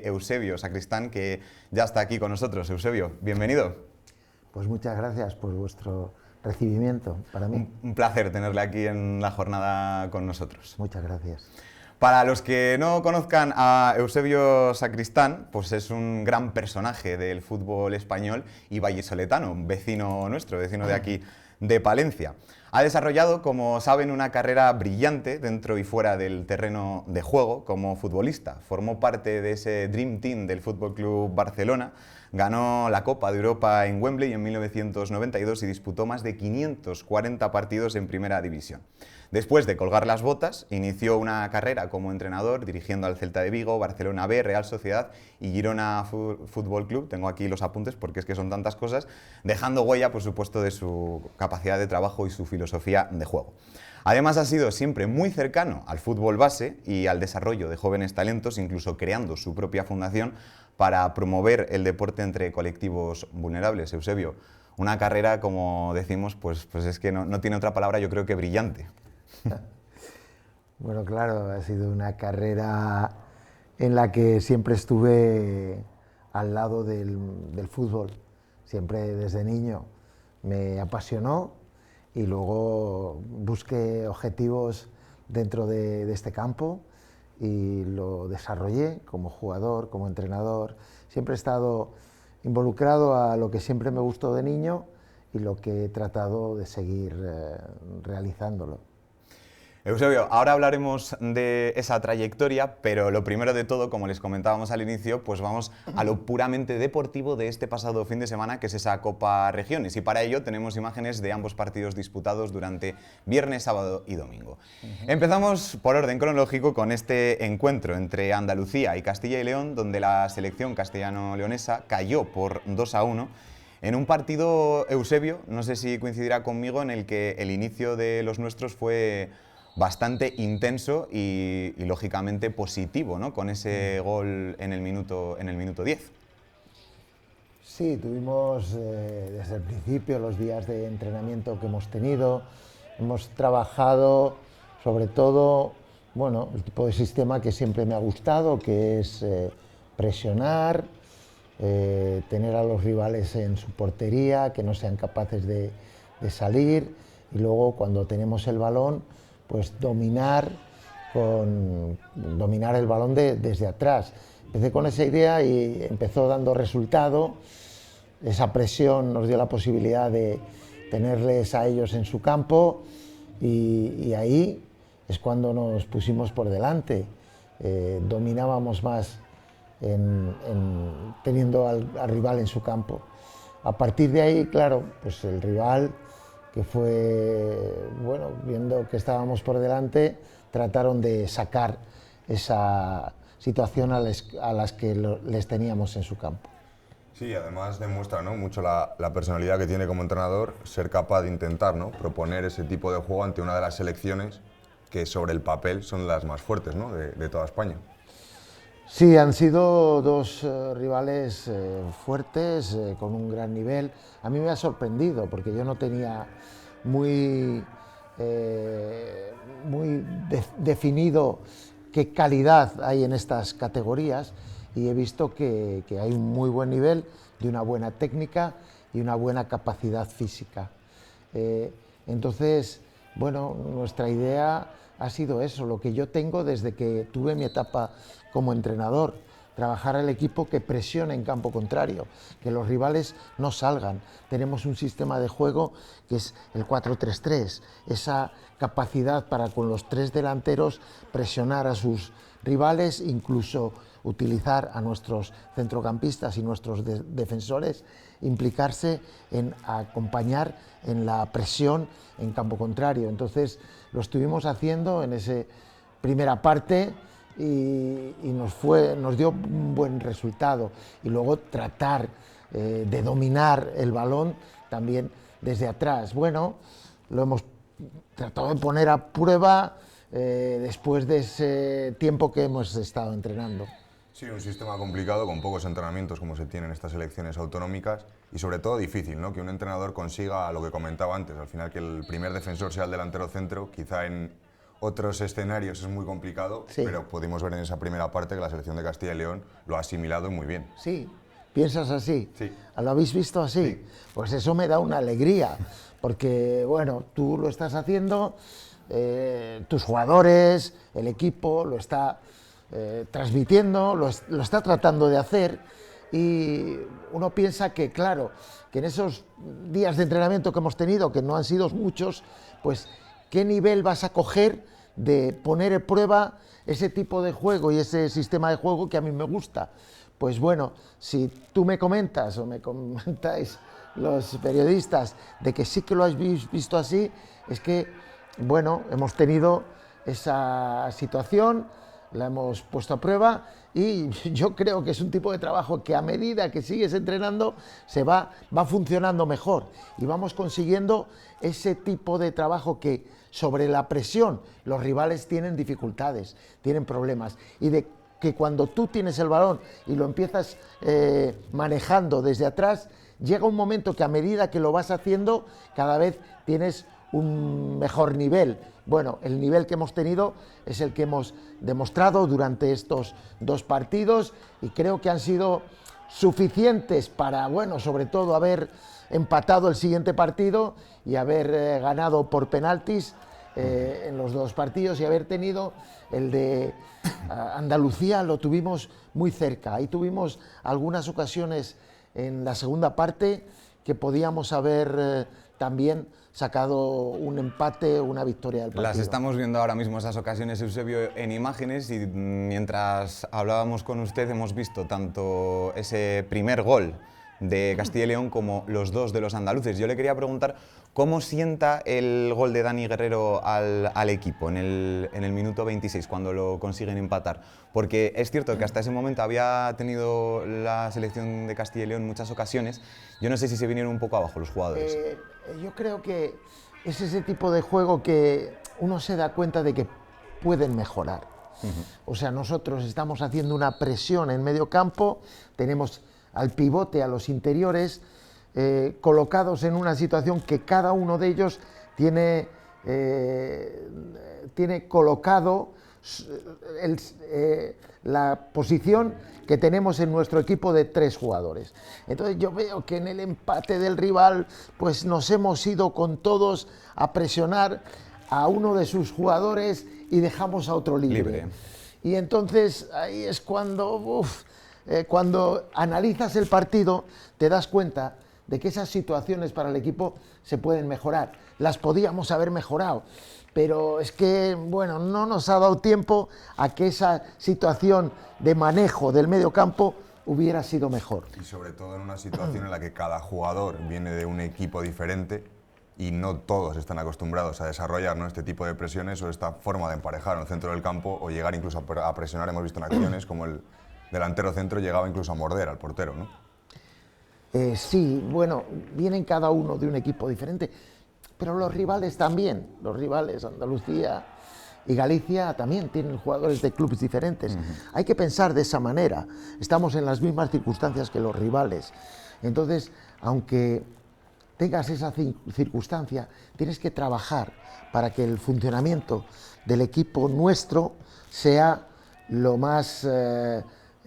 Eusebio Sacristán, que ya está aquí con nosotros. Eusebio, bienvenido. Pues muchas gracias por vuestro recibimiento para mí. Un placer tenerle aquí en la jornada con nosotros. Muchas gracias. Para los que no conozcan a Eusebio Sacristán, pues es un gran personaje del fútbol español y vallisoletano, vecino nuestro, vecino de aquí de Palencia. Ha desarrollado, como saben, una carrera brillante dentro y fuera del terreno de juego como futbolista. Formó parte de ese Dream Team del Fútbol Club Barcelona, ganó la Copa de Europa en Wembley en 1992 y disputó más de 540 partidos en Primera División. Después de colgar las botas, inició una carrera como entrenador, dirigiendo al Celta de Vigo, Barcelona B, Real Sociedad y Girona Fútbol Club. Tengo aquí los apuntes porque es que son tantas cosas, dejando huella, por supuesto, de su capacidad de trabajo y su filosofía de juego. Además, ha sido siempre muy cercano al fútbol base y al desarrollo de jóvenes talentos, incluso creando su propia fundación para promover el deporte entre colectivos vulnerables. Eusebio, una carrera, como decimos, pues es que no tiene otra palabra, yo creo que brillante. Bueno, claro, ha sido una carrera en la que siempre estuve al lado del fútbol. Siempre desde niño me apasionó y luego busqué objetivos dentro de este campo y lo desarrollé como jugador, como entrenador. Siempre he estado involucrado a lo que siempre me gustó de niño y lo que he tratado de seguir realizándolo. Eusebio, ahora hablaremos de esa trayectoria, pero lo primero de todo, como les comentábamos al inicio, pues vamos a lo puramente deportivo de este pasado fin de semana, que es esa Copa Regiones. Y para ello tenemos imágenes de ambos partidos disputados durante viernes, sábado y domingo. Empezamos por orden cronológico con este encuentro entre Andalucía y Castilla y León, donde la selección castellano-leonesa cayó por 2-1. En un partido, Eusebio, no sé si coincidirá conmigo, en el que el inicio de los nuestros fue bastante intenso y lógicamente positivo, ¿no? Con ese gol en el minuto 10. Sí, tuvimos desde el principio los días de entrenamiento que hemos tenido. Hemos trabajado sobre todo, bueno, el tipo de sistema que siempre me ha gustado, que es presionar, tener a los rivales en su portería, que no sean capaces de salir, y luego cuando tenemos el balón, pues dominar el balón desde atrás. Empecé con esa idea y empezó dando resultado. Esa presión nos dio la posibilidad de tenerles a ellos en su campo y ahí es cuando nos pusimos por delante. Dominábamos más teniendo al rival en su campo. A partir de ahí, claro, pues el rival, que fue, bueno, viendo que estábamos por delante, trataron de sacar esa situación a las que les teníamos en su campo. Sí, además demuestra, ¿no?, mucho la personalidad que tiene como entrenador, ser capaz de intentar, ¿no?, proponer ese tipo de juego ante una de las selecciones que sobre el papel son las más fuertes, ¿no?, de toda España. Sí, han sido dos rivales fuertes, con un gran nivel. A mí me ha sorprendido porque yo no tenía muy definido qué calidad hay en estas categorías y he visto que hay un muy buen nivel, de una buena técnica y una buena capacidad física. Entonces, bueno, nuestra idea ha sido eso, lo que yo tengo desde que tuve mi etapa como entrenador, trabajar al equipo que presione en campo contrario, que los rivales no salgan. Tenemos un sistema de juego que es el 4-3-3, esa capacidad para con los tres delanteros presionar a sus rivales, incluso utilizar a nuestros centrocampistas y nuestros defensores, implicarse en acompañar en la presión en campo contrario. Entonces lo estuvimos haciendo en esa primera parte y nos dio un buen resultado. Y luego tratar de dominar el balón también desde atrás. Bueno, lo hemos tratado de poner a prueba después de ese tiempo que hemos estado entrenando. Sí, un sistema complicado, con pocos entrenamientos como se tiene en estas selecciones autonómicas y sobre todo difícil, ¿no?, que un entrenador consiga lo que comentaba antes, al final que el primer defensor sea el delantero centro, quizá en otros escenarios es muy complicado, Sí. pero pudimos ver en esa primera parte que la selección de Castilla y León lo ha asimilado muy bien. Sí, ¿piensas así? Sí. ¿Lo habéis visto así? Sí. Pues eso me da una alegría, porque bueno, tú lo estás haciendo, tus jugadores, el equipo lo está transmitiendo, lo está tratando de hacer, y uno piensa que, claro, que en esos días de entrenamiento que hemos tenido, que no han sido muchos, pues qué nivel vas a coger de poner en prueba ese tipo de juego y ese sistema de juego que a mí me gusta. Pues bueno, si tú me comentas o me comentáis los periodistas de que sí que lo habéis visto así, es que, bueno, hemos tenido esa situación, la hemos puesto a prueba, y yo creo que es un tipo de trabajo que a medida que sigues entrenando va funcionando mejor y vamos consiguiendo ese tipo de trabajo que sobre la presión los rivales tienen dificultades, tienen problemas, y de que cuando tú tienes el balón y lo empiezas manejando desde atrás, llega un momento que a medida que lo vas haciendo cada vez tienes un mejor nivel. Bueno, el nivel que hemos tenido es el que hemos demostrado durante estos 2 partidos, y creo que han sido suficientes para, bueno, sobre todo haber empatado el siguiente partido y haber ganado por penaltis en los 2 partidos, y haber tenido el de Andalucía, lo tuvimos muy cerca. Ahí tuvimos algunas ocasiones en la segunda parte que podíamos haber también sacado un empate o una victoria del partido. Las estamos viendo ahora mismo esas ocasiones, Eusebio, en imágenes, y mientras hablábamos con usted hemos visto tanto ese primer gol de Castilla y León como los 2 de los andaluces. Yo le quería preguntar cómo sienta el gol de Dani Guerrero al equipo en el minuto 26, cuando lo consiguen empatar. Porque es cierto que hasta ese momento había tenido la selección de Castilla y León muchas ocasiones. Yo no sé si se vinieron un poco abajo los jugadores. Yo creo que es ese tipo de juego que uno se da cuenta de que pueden mejorar. O sea, nosotros estamos haciendo una presión en medio campo, tenemos al pivote, a los interiores, colocados en una situación que cada uno de ellos tiene colocado la posición que tenemos en nuestro equipo de 3 jugadores. Entonces yo veo que en el empate del rival pues nos hemos ido con todos a presionar a uno de sus jugadores y dejamos a otro libre. Y entonces ahí es cuando cuando analizas el partido te das cuenta de que esas situaciones para el equipo se pueden mejorar. Las podíamos haber mejorado, pero es que, bueno, no nos ha dado tiempo a que esa situación de manejo del medio campo hubiera sido mejor. Y sobre todo en una situación en la que cada jugador viene de un equipo diferente y no todos están acostumbrados a desarrollar, ¿no?, este tipo de presiones o esta forma de emparejar en el centro del campo o llegar incluso a presionar. Hemos visto en acciones como el delantero centro llegaba incluso a morder al portero, ¿no? Sí, bueno, vienen cada uno de un equipo diferente, pero los rivales también, los rivales, Andalucía y Galicia también tienen jugadores de clubes diferentes. Hay que pensar de esa manera, estamos en las mismas circunstancias que los rivales. Entonces, aunque tengas esa circunstancia, tienes que trabajar para que el funcionamiento del equipo nuestro sea lo más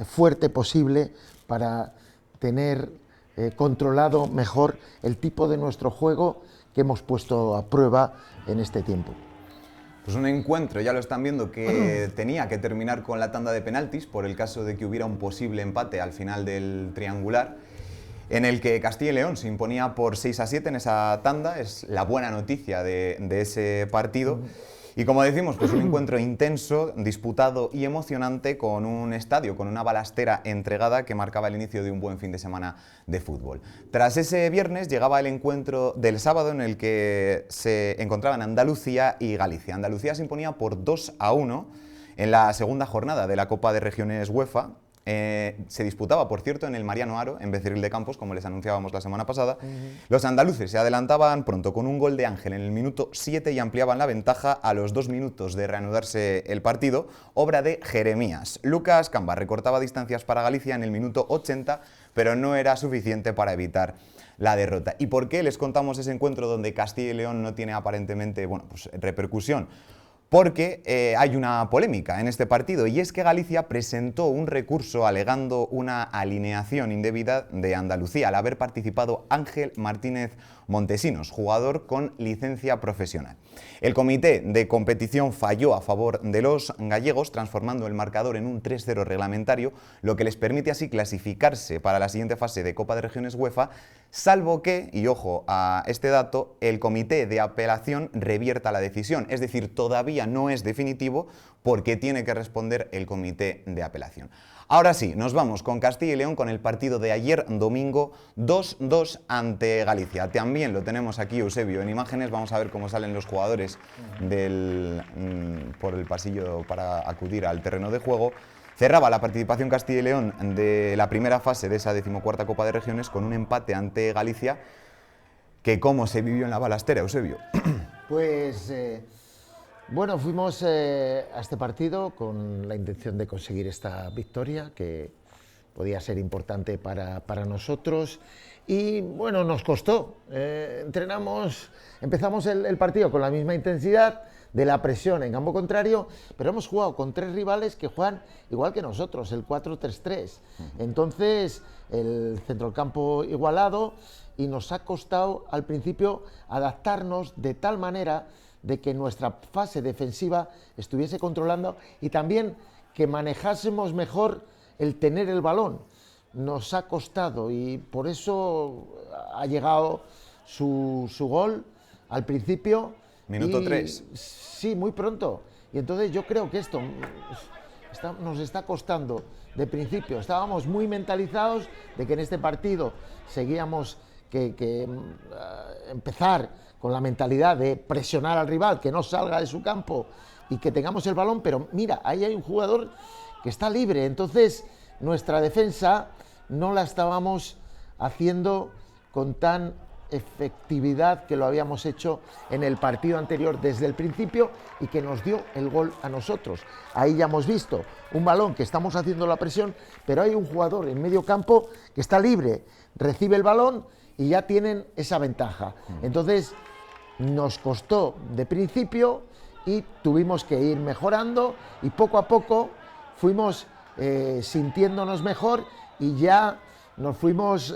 fuerte posible, para tener controlado mejor el tipo de nuestro juego que hemos puesto a prueba en este tiempo. Pues un encuentro, ya lo están viendo, que tenía que terminar con la tanda de penaltis por el caso de que hubiera un posible empate al final del triangular, en el que Castilla y León se imponía por 6-7 en esa tanda. Es la buena noticia de ese partido. Y como decimos, pues un encuentro intenso, disputado y emocionante, con un estadio, con una balastera entregada que marcaba el inicio de un buen fin de semana de fútbol. Tras ese viernes llegaba el encuentro del sábado, en el que se encontraban Andalucía y Galicia. Andalucía se imponía por 2-1 en la segunda jornada de la Copa de Regiones UEFA. Se disputaba, por cierto, en el Mariano Haro, en Becerril de Campos, como les anunciábamos la semana pasada. Los andaluces se adelantaban pronto con un gol de Ángel en el minuto 7 y ampliaban la ventaja a los 2 minutos de reanudarse el partido, obra de Jeremías. Lucas Camba recortaba distancias para Galicia en el minuto 80, pero no era suficiente para evitar la derrota. ¿Y por qué les contamos ese encuentro donde Castilla y León no tiene aparentemente, bueno, pues, repercusión? porque hay una polémica en este partido, y es que Galicia presentó un recurso alegando una alineación indebida de Andalucía al haber participado Ángel Martínez Montesinos, jugador con licencia profesional. El comité de competición falló a favor de los gallegos, transformando el marcador en un 3-0 reglamentario, lo que les permite así clasificarse para la siguiente fase de Copa de Regiones UEFA, salvo que, y ojo a este dato, el comité de apelación revierta la decisión. Es decir, todavía no es definitivo porque tiene que responder el comité de apelación. Ahora sí, nos vamos con Castilla y León con el partido de ayer domingo 2-2 ante Galicia. También lo tenemos aquí, Eusebio, en imágenes. Vamos a ver cómo salen los jugadores por el pasillo para acudir al terreno de juego. Cerraba la participación Castilla y León de la primera fase de esa 14ª Copa de Regiones con un empate ante Galicia, que cómo se vivió en la balastera, Eusebio. Pues bueno, fuimos a este partido con la intención de conseguir esta victoria, que podía ser importante para nosotros, y bueno, nos costó. Empezamos el partido con la misma intensidad de la presión en campo contrario, pero hemos jugado con 3 rivales que juegan igual que nosotros, el 4-3-3. Entonces, el centrocampo igualado, y nos ha costado al principio adaptarnos de tal manera de que nuestra fase defensiva estuviese controlando y también que manejásemos mejor el tener el balón. Nos ha costado y por eso ha llegado su gol al principio. Minuto 3. Sí, muy pronto. Y entonces yo creo que esto nos está costando de principio. Estábamos muy mentalizados de que en este partido seguíamos que empezar con la mentalidad de presionar al rival, que no salga de su campo y que tengamos el balón, pero mira, ahí hay un jugador que está libre, entonces nuestra defensa no la estábamos haciendo con tan efectividad que lo habíamos hecho en el partido anterior desde el principio y que nos dio el gol a nosotros. Ahí ya hemos visto un balón que estamos haciendo la presión, pero hay un jugador en medio campo que está libre, recibe el balón y ya tienen esa ventaja. Entonces nos costó de principio y tuvimos que ir mejorando y poco a poco fuimos sintiéndonos mejor y ya nos fuimos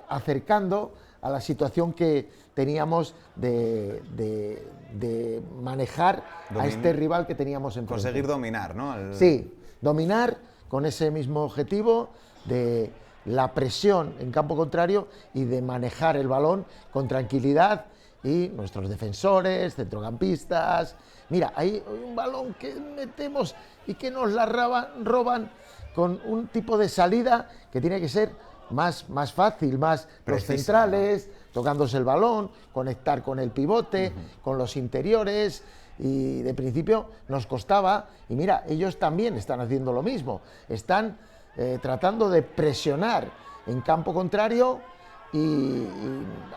acercando a la situación que teníamos de manejar a este rival que teníamos enfrente. Conseguir dominar, ¿no? Sí, dominar con ese mismo objetivo de la presión en campo contrario y de manejar el balón con tranquilidad, y nuestros defensores, centrocampistas. Mira, hay un balón que metemos y que nos la roban con un tipo de salida que tiene que ser más fácil, más los centrales, tocándose el balón, conectar con el pivote, con los interiores, y de principio nos costaba, y mira, ellos también están haciendo lo mismo, tratando de presionar en campo contrario y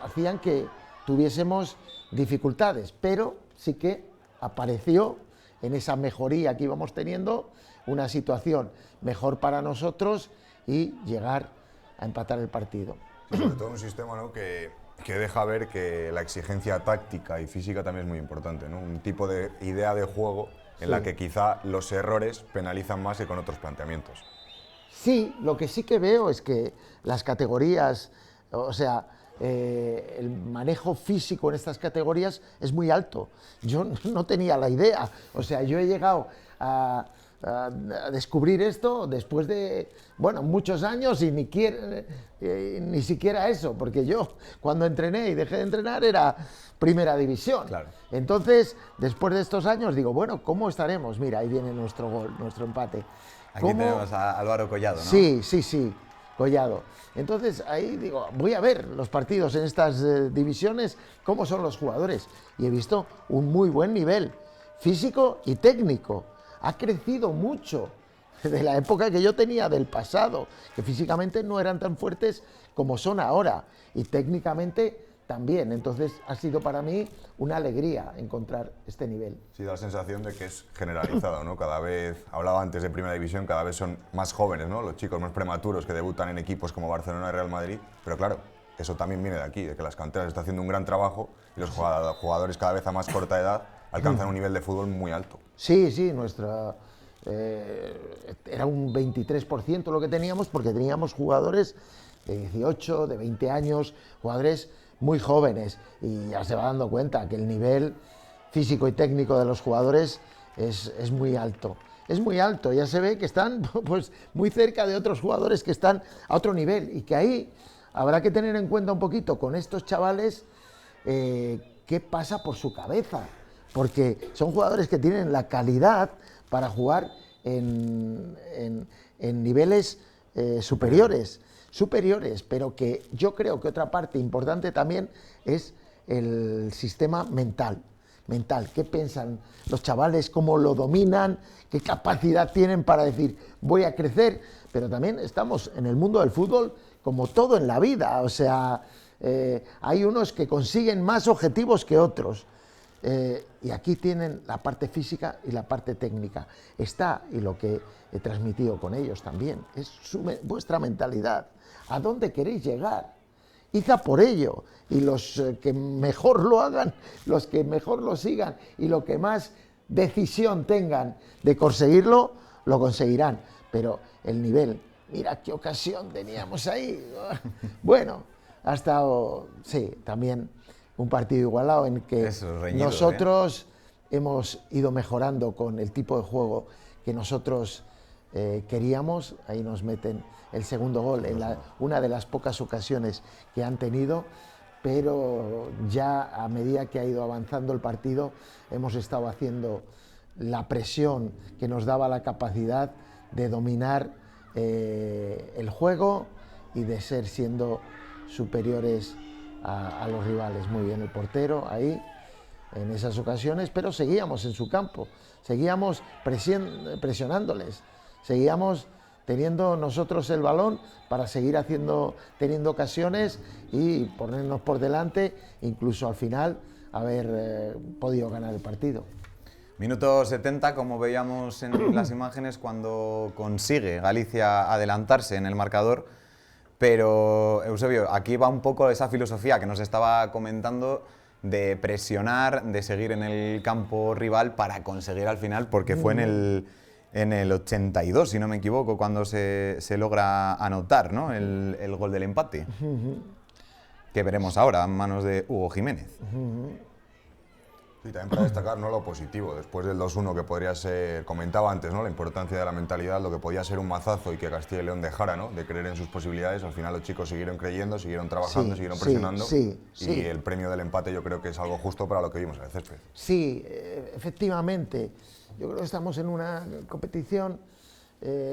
hacían que tuviésemos dificultades, pero sí que apareció en esa mejoría que íbamos teniendo una situación mejor para nosotros y llegar a empatar el partido. Sobre todo un sistema, ¿no?, que deja ver que la exigencia táctica y física también es muy importante, ¿no? Un tipo de idea de juego en la que quizá los errores penalizan más que con otros planteamientos. Sí, lo que sí que veo es que las categorías, o sea, el manejo físico en estas categorías es muy alto. Yo no tenía la idea, o sea, yo he llegado a descubrir esto después de, bueno, muchos años y ni siquiera eso, porque yo cuando entrené y dejé de entrenar era primera división. Claro. Entonces, después de estos años digo, bueno, ¿cómo estaremos? Mira, ahí viene nuestro gol, nuestro empate. Aquí tenemos a Álvaro Collado, ¿no? Sí, Collado. Entonces ahí digo, voy a ver los partidos en estas divisiones, cómo son los jugadores. Y he visto un muy buen nivel físico y técnico. Ha crecido mucho de la época que yo tenía, del pasado, que físicamente no eran tan fuertes como son ahora. Y técnicamente también. Entonces ha sido para mí una alegría encontrar este nivel. Sí, da la sensación de que es generalizado, ¿no? Cada vez, hablaba antes de Primera División, cada vez son más jóvenes, ¿no?, los chicos más prematuros que debutan en equipos como Barcelona y Real Madrid, pero claro, eso también viene de aquí, de que las canteras están haciendo un gran trabajo y los jugadores cada vez a más corta edad alcanzan un nivel de fútbol muy alto. Sí, sí, era un 23% lo que teníamos, porque teníamos jugadores de 18, de 20 años, jugadores muy jóvenes, y ya se va dando cuenta que el nivel físico y técnico de los jugadores es muy alto. Es muy alto, ya se ve que están pues, muy cerca de otros jugadores que están a otro nivel, y que ahí habrá que tener en cuenta un poquito con estos chavales qué pasa por su cabeza, porque son jugadores que tienen la calidad para jugar en niveles superiores, pero que yo creo que otra parte importante también es el sistema mental. ¿Qué piensan los chavales? ¿Cómo lo dominan? ¿Qué capacidad tienen para decir voy a crecer? Pero también estamos en el mundo del fútbol como todo en la vida, o sea, hay unos que consiguen más objetivos que otros, y aquí tienen la parte física y la parte técnica. Está, y lo que he transmitido con ellos también, es vuestra mentalidad. ¿A dónde queréis llegar? Id a por ello, y los que mejor lo hagan, los que mejor lo sigan y lo que más decisión tengan de conseguirlo, lo conseguirán. Pero el nivel, mira qué ocasión teníamos ahí. Bueno, ha estado, sí, también un partido igualado en que reñido, nosotros hemos ido mejorando con el tipo de juego que nosotros queríamos. Ahí nos meten el segundo gol en una de las pocas ocasiones que han tenido, pero ya a medida que ha ido avanzando el partido hemos estado haciendo la presión que nos daba la capacidad de dominar el juego y de ser siendo superiores a los rivales. Muy bien el portero ahí en esas ocasiones, pero seguíamos en su campo, seguíamos presionándoles, seguíamos teniendo nosotros el balón para seguir teniendo ocasiones y ponernos por delante, incluso al final haber podido ganar el partido. Minuto 70, como veíamos en las imágenes, cuando consigue Galicia adelantarse en el marcador. Pero, Eusebio, aquí va un poco esa filosofía que nos estaba comentando de presionar, de seguir en el campo rival para conseguir al final, porque fue en el 82, si no me equivoco, cuando se logra anotar, ¿no?, el gol del empate, que veremos ahora en manos de Hugo Jiménez. Sí, también para destacar, ¿no?, lo positivo, después del 2-1, que podría ser, comentaba antes, ¿no?, la importancia de la mentalidad, lo que podía ser un mazazo y que Castilla y León dejara, ¿no?, de creer en sus posibilidades. Al final los chicos siguieron creyendo, siguieron trabajando, siguieron presionando, y el premio del empate yo creo que es algo justo para lo que vimos en el césped. Sí, efectivamente, yo creo que estamos en una competición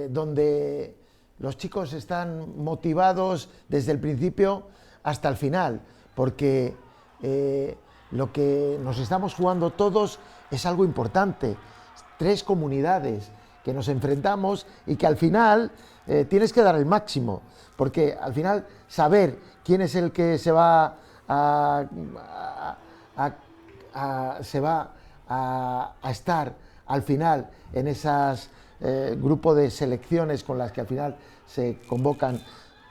donde los chicos están motivados desde el principio hasta el final, porque lo que nos estamos jugando todos es algo importante. 3 comunidades que nos enfrentamos y que al final tienes que dar el máximo, porque al final saber quién es el que se va a estar al final en esas grupo de selecciones con las que al final se convocan,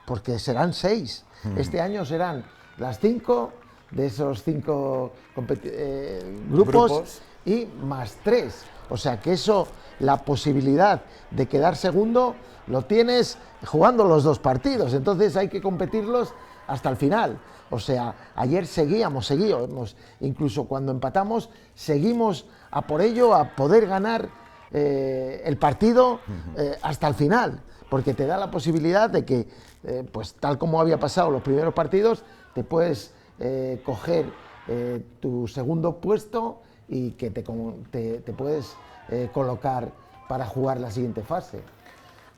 porque serán 6. Este año serán las 5 de esos 5 grupos y más 3. O sea que eso, la posibilidad de quedar segundo, lo tienes jugando los 2 partidos. Entonces hay que competirlos hasta el final. O sea, ayer seguíamos, incluso cuando empatamos, seguimos a por ello, a poder ganar el partido hasta el final, porque te da la posibilidad de que, pues tal como había pasado los primeros partidos, te puedes coger tu segundo puesto y que te puedes colocar para jugar la siguiente fase.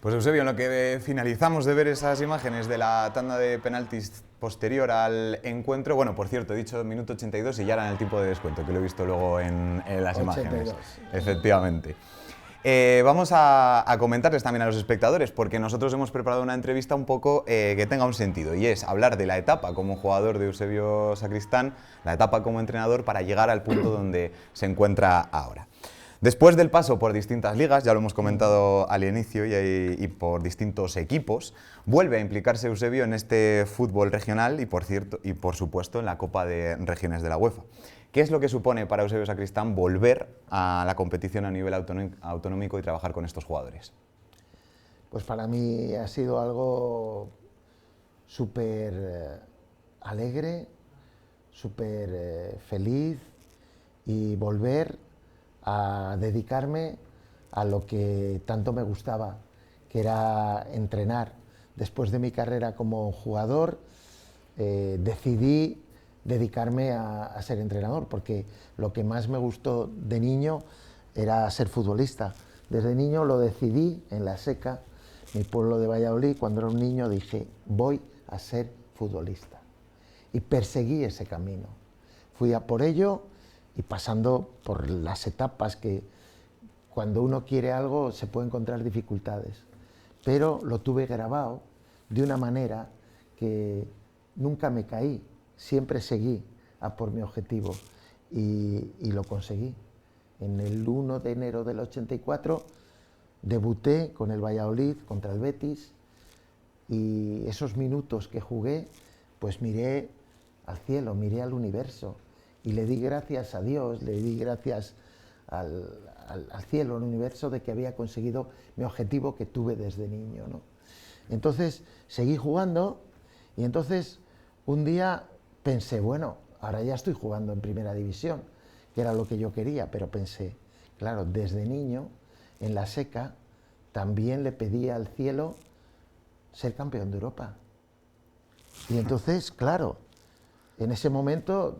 Pues Eusebio, en lo que finalizamos de ver esas imágenes de la tanda de penaltis posterior al encuentro, bueno, por cierto, he dicho minuto 82 y ya era en el tiempo de descuento, que lo he visto luego en las 82. Imágenes. Efectivamente. Vamos a comentarles también a los espectadores, porque nosotros hemos preparado una entrevista un poco que tenga un sentido, y es hablar de la etapa como jugador de Eusebio Sacristán, la etapa como entrenador, para llegar al punto donde se encuentra ahora. Después del paso por distintas ligas, ya lo hemos comentado al inicio, y por distintos equipos, vuelve a implicarse Eusebio en este fútbol regional y por supuesto en la Copa de Regiones de la UEFA. ¿Qué es lo que supone para Eusebio Sacristán volver a la competición a nivel autonómico y trabajar con estos jugadores? Pues para mí ha sido algo súper alegre, súper feliz, y volver a dedicarme a lo que tanto me gustaba, que era entrenar. Después de mi carrera como jugador, decidí dedicarme a ser entrenador, porque lo que más me gustó de niño era ser futbolista. Desde niño lo decidí en La Seca, mi pueblo de Valladolid. Cuando era un niño dije, voy a ser futbolista. Y perseguí ese camino. Fui a por ello, y pasando por las etapas que cuando uno quiere algo se puede encontrar dificultades. Pero lo tuve grabado de una manera que nunca me caí, siempre seguí a por mi objetivo, y lo conseguí. En el 1 de enero del 84 debuté con el Valladolid contra el Betis, y esos minutos que jugué, pues miré al cielo, miré al universo, y le di gracias a Dios, le di gracias al cielo, al universo, de que había conseguido mi objetivo que tuve desde niño, ¿no? Entonces seguí jugando, y entonces un día pensé, bueno, ahora ya estoy jugando en primera división, que era lo que yo quería, pero pensé, claro, desde niño en La Seca también le pedía al cielo ser campeón de Europa. Y entonces, claro, en ese momento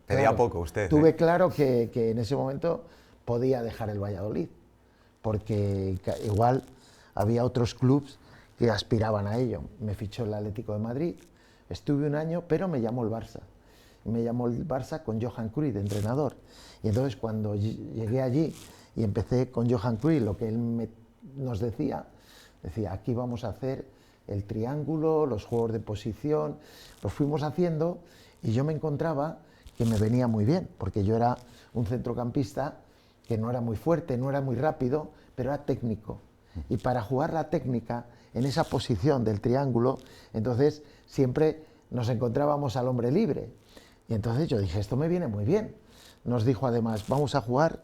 Pedía poco usted. Tuve claro que en ese momento podía dejar el Valladolid, porque igual había otros clubes que aspiraban a ello. Me fichó el Atlético de Madrid, estuve un año, pero me llamó el Barça. Me llamó el Barça con Johan Cruyff de entrenador. Y entonces cuando llegué allí y empecé con Johan Cruyff, lo que él nos decía, aquí vamos a hacer el triángulo, los juegos de posición, los fuimos haciendo, y yo me encontraba que me venía muy bien, porque yo era un centrocampista que no era muy fuerte, no era muy rápido, pero era técnico. Y para jugar la técnica en esa posición del triángulo, entonces siempre nos encontrábamos al hombre libre. Y entonces yo dije, esto me viene muy bien. Nos dijo además, vamos a jugar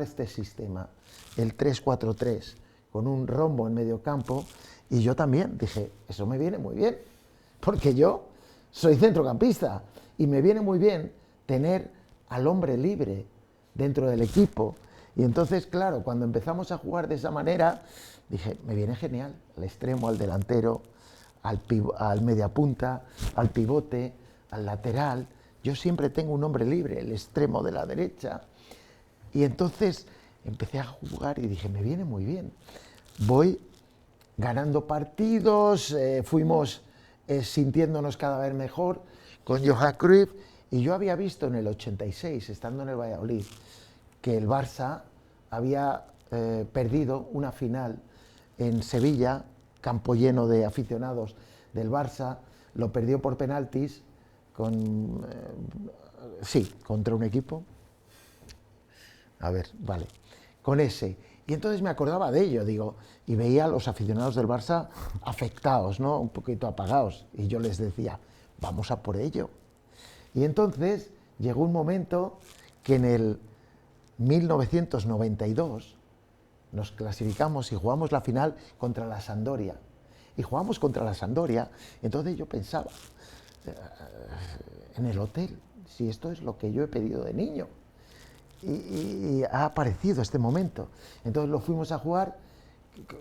este sistema, el 3-4-3, con un rombo en medio campo, y yo también dije, eso me viene muy bien, porque yo soy centrocampista, y me viene muy bien tener al hombre libre dentro del equipo. Y entonces, claro, cuando empezamos a jugar de esa manera, dije, me viene genial, al extremo, al delantero, al mediapunta, al pivote, al lateral. Yo siempre tengo un hombre libre, el extremo de la derecha. Y entonces empecé a jugar y dije, me viene muy bien. Voy ganando partidos, fuimos sintiéndonos cada vez mejor con Johan Cruyff, y yo había visto en el 86, estando en el Valladolid, que el Barça había perdido una final en Sevilla, campo lleno de aficionados del Barça, lo perdió por penaltis contra un equipo. Con ese. Y entonces me acordaba de ello, y veía a los aficionados del Barça afectados, ¿no? Un poquito apagados, y yo les decía, vamos a por ello. Y entonces llegó un momento que en el 1992 nos clasificamos y jugamos la final contra la Sampdoria. Y jugamos contra la Sampdoria, entonces yo pensaba, en el hotel, si esto es lo que yo he pedido de niño. Y ha aparecido este momento. Entonces lo fuimos a jugar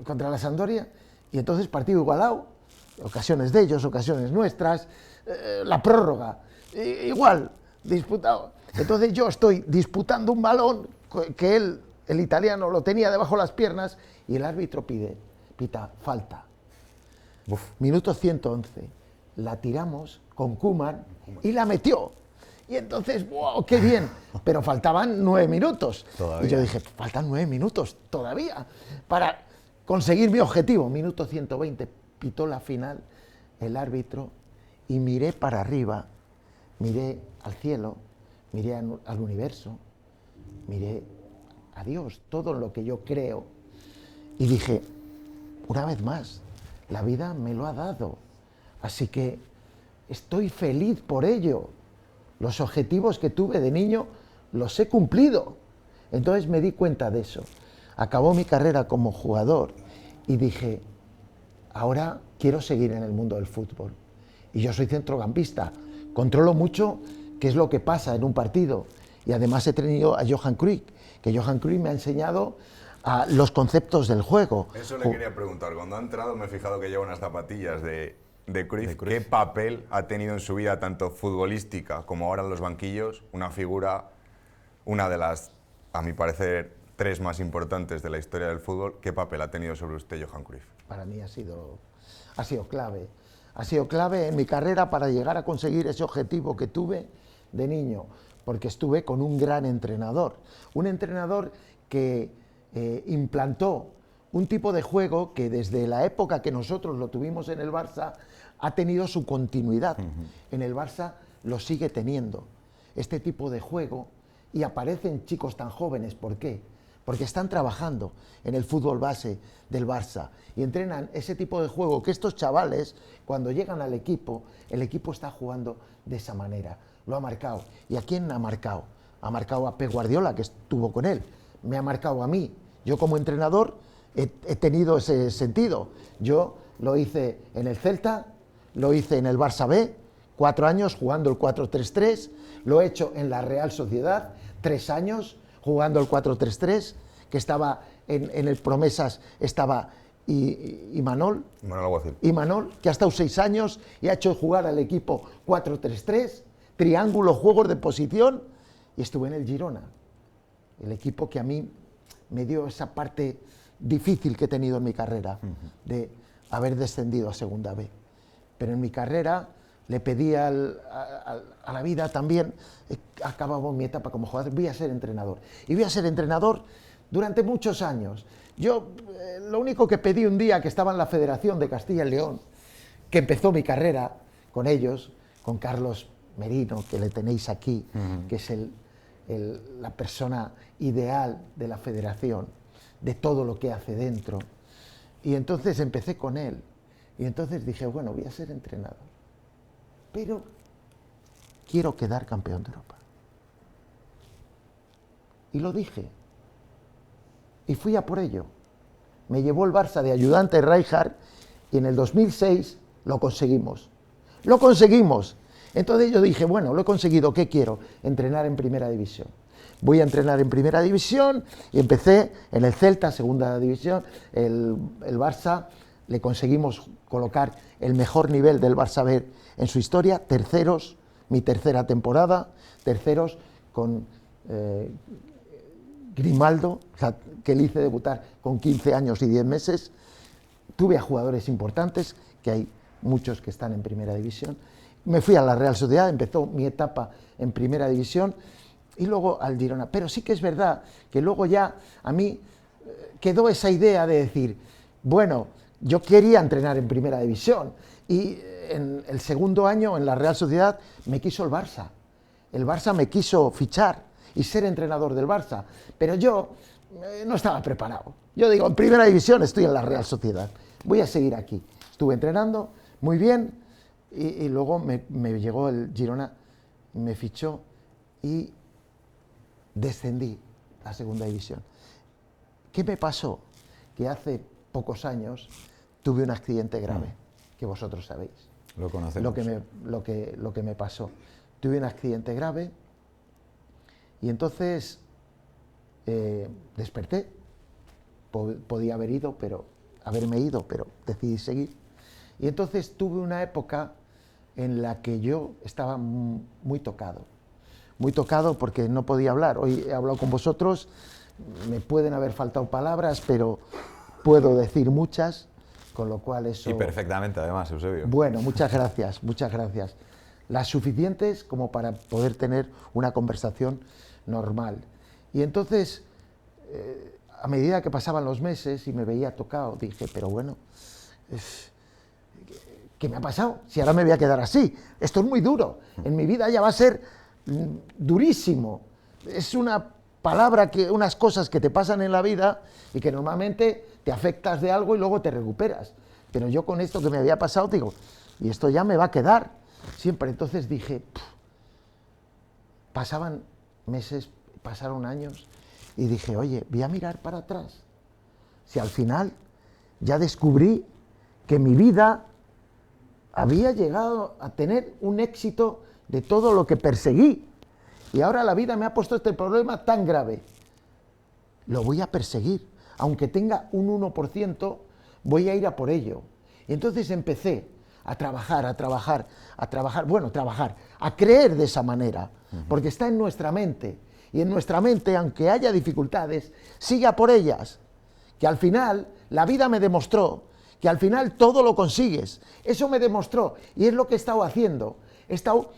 contra la Sampdoria, y entonces partido igualado, ocasiones de ellos, ocasiones nuestras, la prórroga, igual, disputado. Entonces yo estoy disputando un balón que él, el italiano, lo tenía debajo de las piernas, y el árbitro pita falta. Uf. Minuto 111, la tiramos con Koeman y la metió. Y entonces, ¡wow, qué bien! Pero faltaban 9 minutos. Todavía. Y yo dije, faltan 9 minutos todavía para conseguir mi objetivo. Minuto 120, pitó la final el árbitro, y miré para arriba, miré al cielo, miré al universo, miré a Dios, todo lo que yo creo, y dije, una vez más, la vida me lo ha dado, así que estoy feliz por ello. Los objetivos que tuve de niño los he cumplido. Entonces me di cuenta de eso. Acabó mi carrera como jugador y dije, ahora quiero seguir en el mundo del fútbol. Y yo soy centrocampista, controlo mucho qué es lo que pasa en un partido. Y además he tenido a Johan Cruyff, que Johan Cruyff me ha enseñado los conceptos del juego. Eso le quería preguntar. Cuando ha entrado me he fijado que lleva unas zapatillas de Cruyff. ¿Qué papel ha tenido en su vida, tanto futbolística como ahora en los banquillos, una figura, una de las, a mi parecer, 3 más importantes de la historia del fútbol? ¿Qué papel ha tenido sobre usted Johan Cruyff? Para mí ha sido clave. Ha sido clave en mi carrera para llegar a conseguir ese objetivo que tuve de niño, porque estuve con un gran entrenador. Un entrenador que implantó un tipo de juego que desde la época que nosotros lo tuvimos en el Barça ha tenido su continuidad. En el Barça lo sigue teniendo. Este tipo de juego, y aparecen chicos tan jóvenes, ¿por qué? Porque están trabajando en el fútbol base del Barça y entrenan ese tipo de juego que estos chavales, cuando llegan al equipo, el equipo está jugando de esa manera. Lo ha marcado. ¿Y a quién ha marcado? Ha marcado a Pep Guardiola, que estuvo con él. Me ha marcado a mí. Yo como entrenador he tenido ese sentido. Yo lo hice en el Celta, lo hice en el Barça B, 4 años jugando el 4-3-3, lo he hecho en la Real Sociedad, 3 años jugando el 4-3-3, que estaba en el Promesas, estaba Imanol, que ha estado 6 años y ha hecho jugar al equipo 4-3-3, triángulo, juegos de posición, y estuve en el Girona, el equipo que a mí me dio esa parte difícil que he tenido en mi carrera, de haber descendido a Segunda B. Pero en mi carrera le pedí a la vida también, he acabado mi etapa como jugador, voy a ser entrenador. Y voy a ser entrenador durante muchos años. Yo lo único que pedí un día que estaba en la Federación de Castilla y León, que empezó mi carrera con ellos, con Carlos Merino, que le tenéis aquí, que es la persona ideal de la Federación, de todo lo que hace dentro. Y entonces empecé con él. Y entonces dije, bueno, voy a ser entrenador, pero quiero quedar campeón de Europa. Y lo dije. Y fui a por ello. Me llevó el Barça de ayudante Rijkaard y en el 2006 lo conseguimos. ¡Lo conseguimos! Entonces yo dije, bueno, lo he conseguido, ¿qué quiero? Entrenar en Primera División. Voy a entrenar en Primera División y empecé en el Celta, Segunda División, el Barça. Le conseguimos colocar el mejor nivel del Barça B en su historia, terceros, mi tercera temporada, terceros con Grimaldo, o sea, que le hice debutar con 15 años y 10 meses. Tuve a jugadores importantes, que hay muchos que están en Primera División. Me fui a la Real Sociedad, empezó mi etapa en Primera División y luego al Girona. Pero sí que es verdad que luego ya a mí quedó esa idea de decir, bueno, yo quería entrenar en Primera División y en el segundo año en la Real Sociedad me quiso el Barça. El Barça me quiso fichar y ser entrenador del Barça, pero yo no estaba preparado. Yo digo, en Primera División estoy en la Real Sociedad, voy a seguir aquí. Estuve entrenando muy bien y luego me llegó el Girona, me fichó y descendí a Segunda División. ¿Qué me pasó? Que hace pocos años tuve un accidente grave, que vosotros sabéis. Lo conocemos. Lo que me pasó. Tuve un accidente grave y entonces desperté. Podía haberme ido, pero decidí seguir. Y entonces tuve una época en la que yo estaba muy tocado porque no podía hablar. Hoy he hablado con vosotros, me pueden haber faltado palabras, pero puedo decir muchas, con lo cual eso... Y perfectamente, además, Eusebio. Bueno, muchas gracias, muchas gracias. Las suficientes como para poder tener una conversación normal. Y entonces, a medida que pasaban los meses y me veía tocado, dije, pero bueno, ¿qué me ha pasado? Si ahora me voy a quedar así. Esto es muy duro. En mi vida ya va a ser durísimo. Es una palabra, unas cosas que te pasan en la vida y que normalmente te afectas de algo y luego te recuperas. Pero yo con esto que me había pasado, digo, y esto ya me va a quedar siempre. Entonces dije, Pasaban meses, pasaron años y dije, oye, voy a mirar para atrás. Si al final ya descubrí que mi vida había llegado a tener un éxito de todo lo que perseguí. Y ahora la vida me ha puesto este problema tan grave. Lo voy a perseguir. Aunque tenga un 1%, voy a ir a por ello. Y entonces empecé a trabajar, a creer de esa manera, porque está en nuestra mente. Y en nuestra mente, aunque haya dificultades, siga por ellas. Que al final, la vida me demostró que al final todo lo consigues. Eso me demostró, y es lo que he estado haciendo. He estado,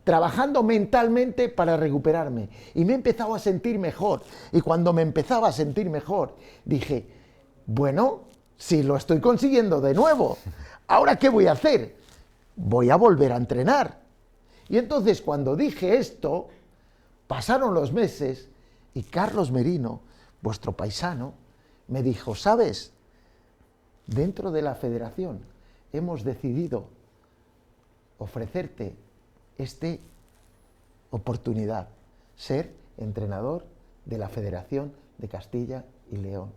trabajando mentalmente para recuperarme. Y me he empezado a sentir mejor. Y cuando me empezaba a sentir mejor, dije, si lo estoy consiguiendo de nuevo, ¿ahora qué voy a hacer? Voy a volver a entrenar. Y entonces cuando dije esto, pasaron los meses y Carlos Merino, vuestro paisano, me dijo, ¿sabes? Dentro de la federación hemos decidido ofrecerte esta oportunidad, ser entrenador de la Federación de Castilla y León.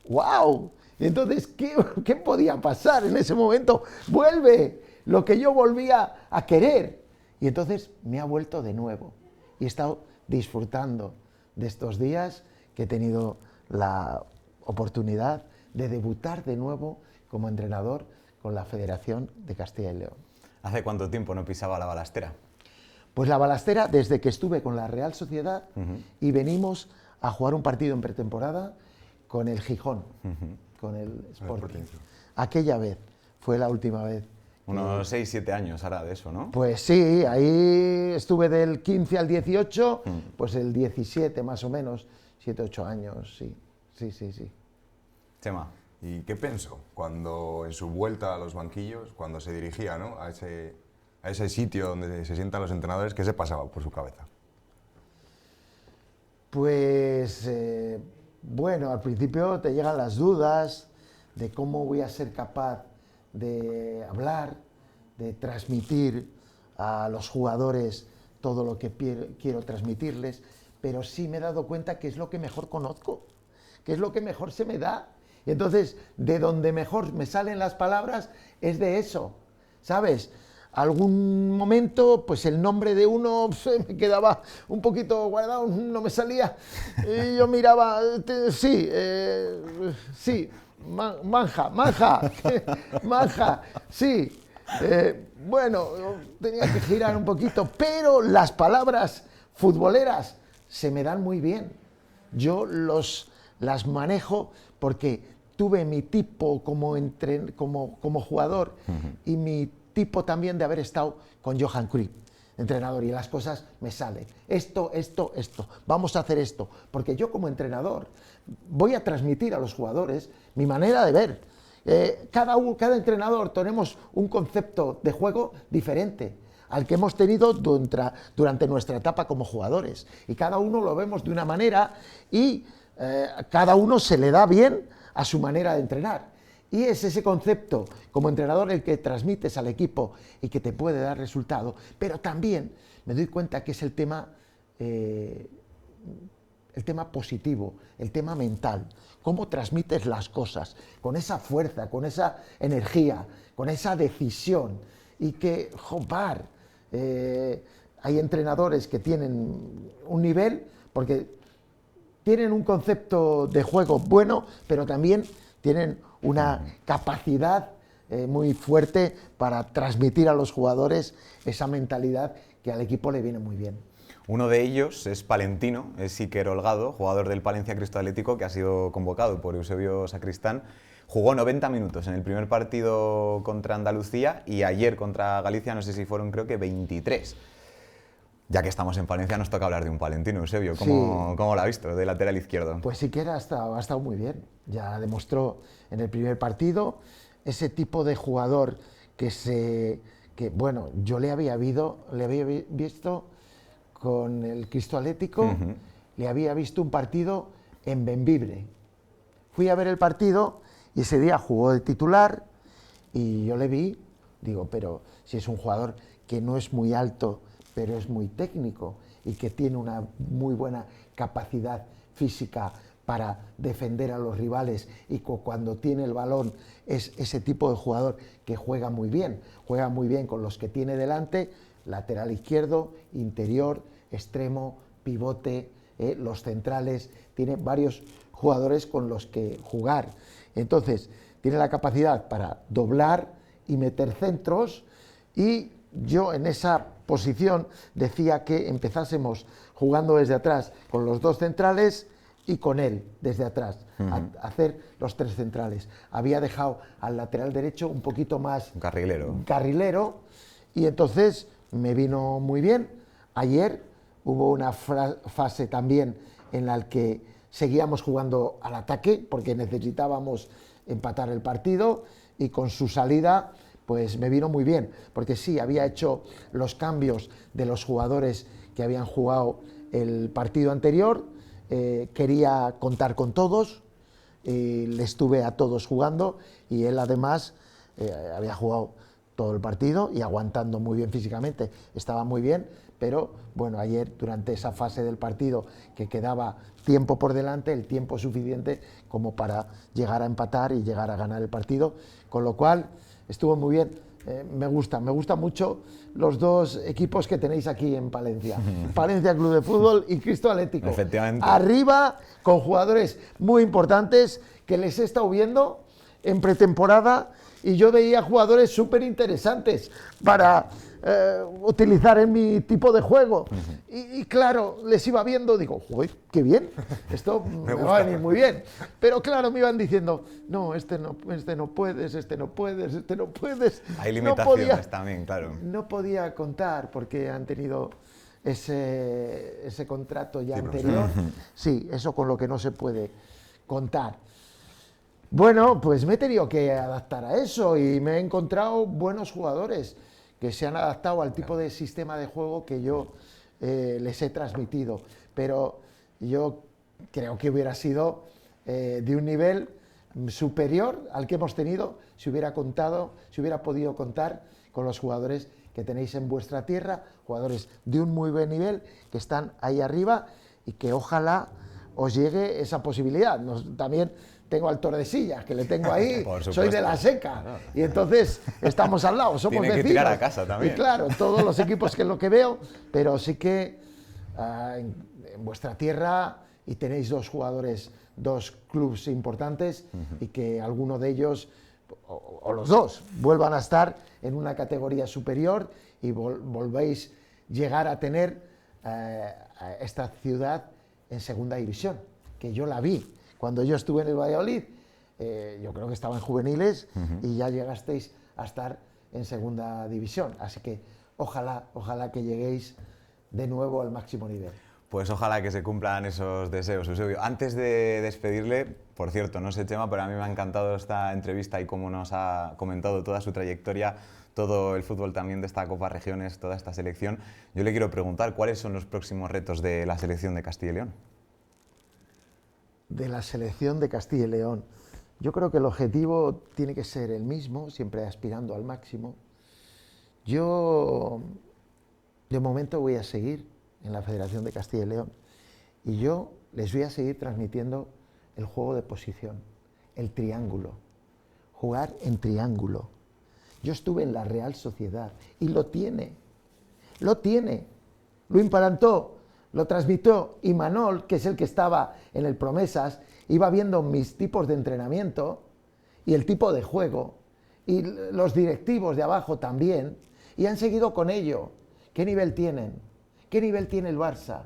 ¡Wow! Entonces, ¿qué podía pasar en ese momento? Vuelve lo que yo volvía a querer. Y entonces me ha vuelto de nuevo. Y he estado disfrutando de estos días que he tenido la oportunidad de debutar de nuevo como entrenador con la Federación de Castilla y León. ¿Hace cuánto tiempo no pisaba la balastera? Pues la balastera desde que estuve con la Real Sociedad y venimos a jugar un partido en pretemporada con el Gijón, con el Sporting. Aquella vez fue la última vez. Unos 6-7 años hará de eso, ¿no? Pues sí, ahí estuve del 15 al 18, pues el 17 más o menos, 7-8 años, sí. Chema. ¿Y qué pensó cuando en su vuelta a los banquillos, cuando se dirigía, ¿no?, a ese sitio donde se sientan los entrenadores, qué se pasaba por su cabeza? Pues, al principio te llegan las dudas de cómo voy a ser capaz de hablar, de transmitir a los jugadores todo lo que quiero transmitirles, pero sí me he dado cuenta que es lo que mejor conozco, que es lo que mejor se me da. Y entonces, de donde mejor me salen las palabras es de eso, ¿sabes? Algún momento, pues el nombre de uno me quedaba un poquito guardado, no me salía. Y yo miraba, Manja, sí. Tenía que girar un poquito, pero las palabras futboleras se me dan muy bien. Yo las manejo porque tuve mi tipo como jugador y mi tipo también de haber estado con Johan Cruyff, entrenador, y las cosas me salen. Esto, vamos a hacer esto, porque yo como entrenador voy a transmitir a los jugadores mi manera de ver. Cada entrenador tenemos un concepto de juego diferente al que hemos tenido durante nuestra etapa como jugadores, y cada uno lo vemos de una manera y cada uno se le da bien a su manera de entrenar. Y es ese concepto como entrenador el que transmites al equipo y que te puede dar resultado, pero también me doy cuenta que es el tema positivo, el tema mental, cómo transmites las cosas, con esa fuerza, con esa energía, con esa decisión, y que, hay entrenadores que tienen un nivel, porque tienen un concepto de juego bueno, pero también tienen una capacidad muy fuerte para transmitir a los jugadores esa mentalidad que al equipo le viene muy bien. Uno de ellos es palentino, es Iker Holgado, jugador del Palencia Cristo Atlético, que ha sido convocado por Eusebio Sacristán. Jugó 90 minutos en el primer partido contra Andalucía y ayer contra Galicia, no sé si fueron, creo que 23. Ya que estamos en Palencia, nos toca hablar de un palentino, Eusebio. ¿Cómo lo ha visto de lateral izquierdo? Pues Iker ha estado muy bien. Ya demostró en el primer partido ese tipo de jugador yo le había visto con el Cristo Atlético, le había visto un partido en Bembibre. Fui a ver el partido y ese día jugó de titular y yo le vi, digo, pero si es un jugador que no es muy alto, pero es muy técnico y que tiene una muy buena capacidad física para defender a los rivales, y cuando tiene el balón es ese tipo de jugador que juega muy bien con los que tiene delante, lateral izquierdo, interior, extremo, pivote, los centrales, tiene varios jugadores con los que jugar. Entonces, tiene la capacidad para doblar y meter centros, y yo en esa posición decía que empezásemos jugando desde atrás con los dos centrales y con él desde atrás, a hacer los tres centrales. Había dejado al lateral derecho un poquito más carrilero, y entonces me vino muy bien. Ayer hubo una fase también en la que seguíamos jugando al ataque porque necesitábamos empatar el partido, y con su salida pues me vino muy bien, porque sí, había hecho los cambios de los jugadores que habían jugado el partido anterior. Quería contar con todos, le estuve a todos jugando, y él además había jugado todo el partido y aguantando muy bien físicamente, estaba muy bien, pero bueno, ayer durante esa fase del partido que quedaba tiempo por delante, el tiempo suficiente como para llegar a empatar y llegar a ganar el partido, con lo cual estuvo muy bien. Me gusta mucho los dos equipos que tenéis aquí en Palencia. Palencia Club de Fútbol y Cristo Atlético. Efectivamente. Arriba, con jugadores muy importantes que les he estado viendo en pretemporada, y yo veía jugadores súper interesantes para utilizar en mi tipo de juego. Y claro, les iba viendo, digo, joder, qué bien, esto me va a venir muy bien. Pero claro, me iban diciendo, no, este no puedes, este no puedes, este no puedes. Hay limitaciones también, claro. No podía contar porque han tenido ese contrato ya anterior. Sí, eso con lo que no se puede contar. Bueno, pues me he tenido que adaptar a eso, y me he encontrado buenos jugadores que se han adaptado al tipo de sistema de juego que yo les he transmitido. Pero yo creo que hubiera sido de un nivel superior al que hemos tenido si hubiera podido contar con los jugadores que tenéis en vuestra tierra, jugadores de un muy buen nivel que están ahí arriba, y que ojalá os llegue esa posibilidad. También tengo al Tordesillas, que le tengo ahí, soy de la Seca, y entonces estamos al lado, somos vecinos. Tiene que tirar a casa también. Y claro, todos los equipos, que es lo que veo, pero sí que en vuestra tierra, y tenéis dos jugadores, dos clubes importantes, y que alguno de ellos, o los dos, vuelvan a estar en una categoría superior, y volvéis llegar a tener esta ciudad en segunda división, que yo la vi. Cuando yo estuve en el Valladolid, yo creo que estaba en juveniles, y ya llegasteis a estar en segunda división. Así que ojalá que lleguéis de nuevo al máximo nivel. Pues ojalá que se cumplan esos deseos, Eusebio. Antes de despedirle, por cierto, no sé, Chema, pero a mí me ha encantado esta entrevista y cómo nos ha comentado toda su trayectoria, todo el fútbol también de esta Copa Regiones, toda esta selección. Yo le quiero preguntar, ¿cuáles son los próximos retos de la selección de Castilla y León? De la selección de Castilla y León. Yo creo que el objetivo tiene que ser el mismo, siempre aspirando al máximo. Yo, de momento, voy a seguir en la Federación de Castilla y León, y yo les voy a seguir transmitiendo el juego de posición, el triángulo, jugar en triángulo. Yo estuve en la Real Sociedad y lo tiene, lo implantó. Lo transmitió Imanol, que es el que estaba en el Promesas, iba viendo mis tipos de entrenamiento y el tipo de juego, y los directivos de abajo también, y han seguido con ello. ¿Qué nivel tienen? ¿Qué nivel tiene el Barça?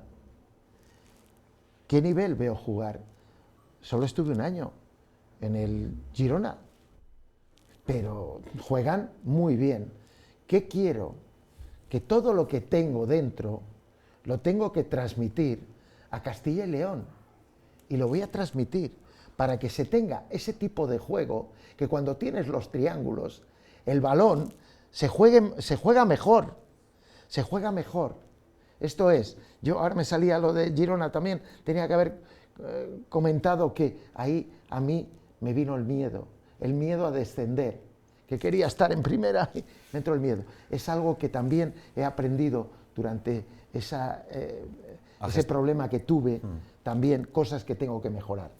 ¿Qué nivel veo jugar? Solo estuve un año en el Girona, pero juegan muy bien. ¿Qué quiero? Que todo lo que tengo dentro lo tengo que transmitir a Castilla y León, y lo voy a transmitir para que se tenga ese tipo de juego, que cuando tienes los triángulos, el balón se juega mejor. Esto es, yo ahora me salía lo de Girona también, tenía que haber comentado que ahí a mí me vino el miedo a descender, que quería estar en primera, y me entró el miedo. Es algo que también he aprendido durante ese problema que tuve, también cosas que tengo que mejorar.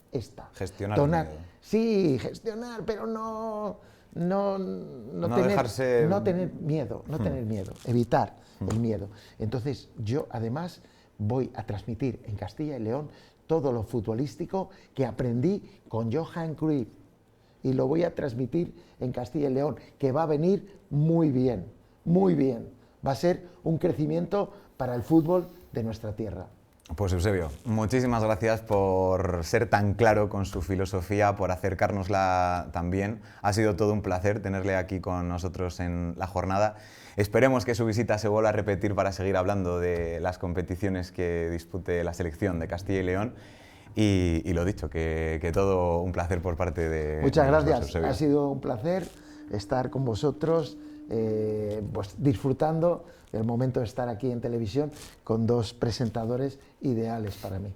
Gestionar el miedo. Sí, gestionar, pero no tener miedo, evitar el miedo. Entonces, yo además voy a transmitir en Castilla y León todo lo futbolístico que aprendí con Johan Cruyff, y lo voy a transmitir en Castilla y León, que va a venir muy bien, muy bien. Va a ser un crecimiento para el fútbol de nuestra tierra. Pues Eusebio, muchísimas gracias por ser tan claro con su filosofía, por acercárnosla tan bien. Ha sido todo un placer tenerle aquí con nosotros en la jornada. Esperemos que su visita se vuelva a repetir para seguir hablando de las competiciones que dispute la selección de Castilla y León. Y lo dicho, que todo un placer por parte de... Muchas gracias, Eusebio. Ha sido un placer estar con vosotros, pues disfrutando del momento de estar aquí en televisión con dos presentadores ideales para mí.